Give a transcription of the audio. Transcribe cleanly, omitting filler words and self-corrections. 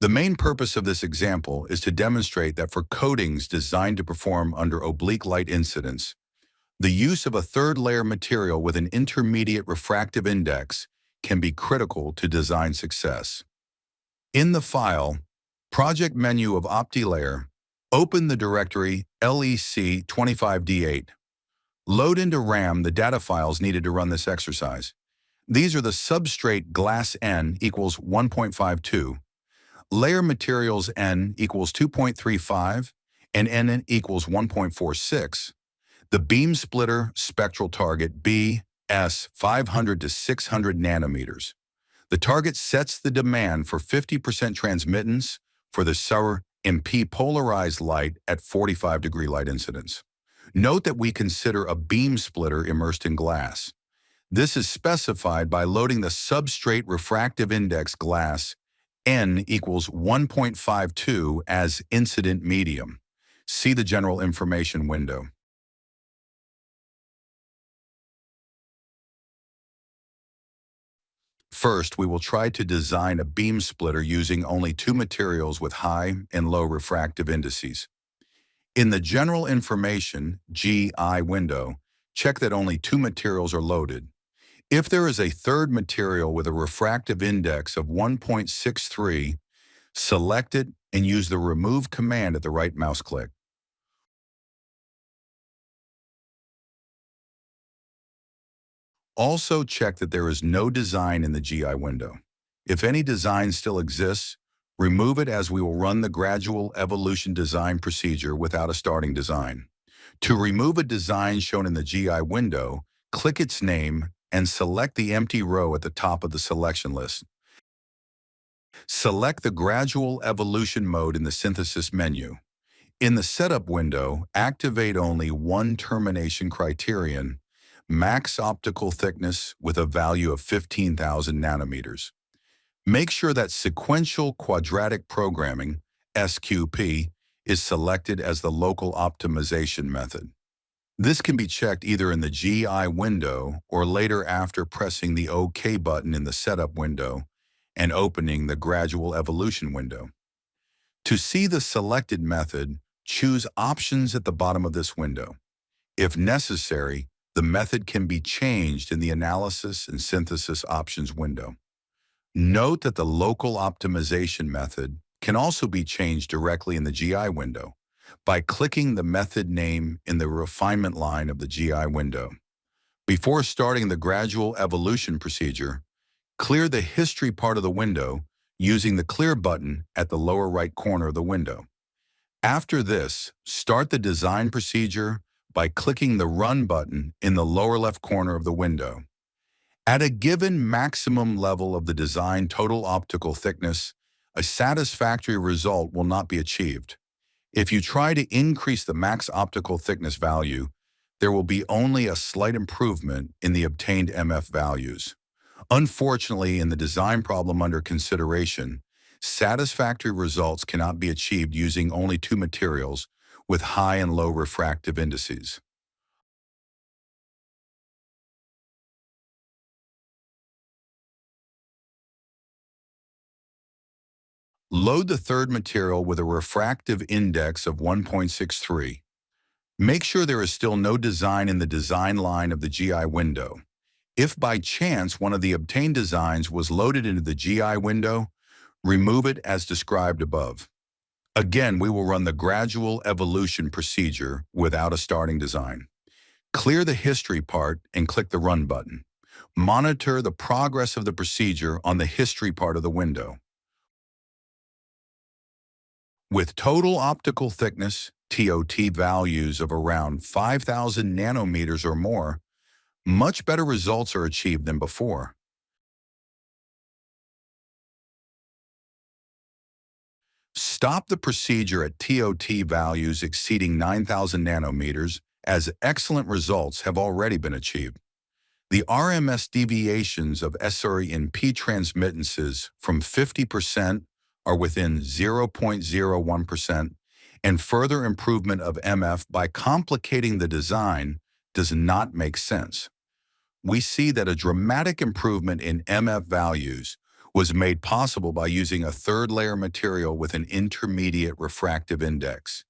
The main purpose of this example is to demonstrate that for coatings designed to perform under oblique light incidence, the use of a third-layer material with an intermediate refractive index can be critical to design success. In the File, Project menu of OptiLayer, open the directory LEC25D8. Load into RAM the data files needed to run this exercise. These are the substrate glass N equals 1.52, layer materials N equals 2.35, and N equals 1.46. The beam splitter spectral target BS 500 to 600 nanometers. The target sets the demand for 50% transmittance for the SUR MP polarized light at 45-degree light incidence. Note that we consider a beam splitter immersed in glass. This is specified by loading the substrate refractive index glass N equals 1.52 as incident medium. See the general information window. First, we will try to design a beam splitter using only two materials with high and low refractive indices. In the General Information (GI) window, check that only two materials are loaded. If there is a third material with a refractive index of 1.63, select it and use the Remove command at the right mouse click. Also check that there is no design in the GI window. If any design still exists, remove it as we will run the gradual evolution design procedure without a starting design. To remove a design shown in the GI window, click its name and select the empty row at the top of the selection list. Select the gradual evolution mode in the synthesis menu. In the setup window, activate only one termination criterion, max optical thickness with a value of 15,000 nanometers. Make sure that sequential quadratic programming, SQP, is selected as the local optimization method. This can be checked either in the GI window or later after pressing the OK button in the setup window and opening the gradual evolution window. To see the selected method, choose Options at the bottom of this window. If necessary, the method can be changed in the Analysis and Synthesis Options window. Note that the local optimization method can also be changed directly in the GI window by clicking the method name in the refinement line of the GI window. Before starting the gradual evolution procedure, clear the history part of the window using the Clear button at the lower right corner of the window. After this, start the design procedure by clicking the Run button in the lower left corner of the window. At a given maximum level of the design total optical thickness, a satisfactory result will not be achieved. If you try to increase the max optical thickness value, there will be only a slight improvement in the obtained MF values. Unfortunately, in the design problem under consideration, satisfactory results cannot be achieved using only two materials with high and low refractive indices. Load the third material with a refractive index of 1.63. Make sure there is still no design in the design line of the GI window. If by chance one of the obtained designs was loaded into the GI window, remove it as described above. Again, we will run the gradual evolution procedure without a starting design. Clear the history part and click the Run button. Monitor the progress of the procedure on the history part of the window. With total optical thickness, TOT values of around 5,000 nanometers or more, much better results are achieved than before. Stop the procedure at TOT values exceeding 9,000 nanometers, as excellent results have already been achieved. The RMS deviations of SR&P transmittances from 50% are within 0.01%, and further improvement of MF by complicating the design does not make sense. We see that a dramatic improvement in MF values was made possible by using a third-layer material with an intermediate refractive index.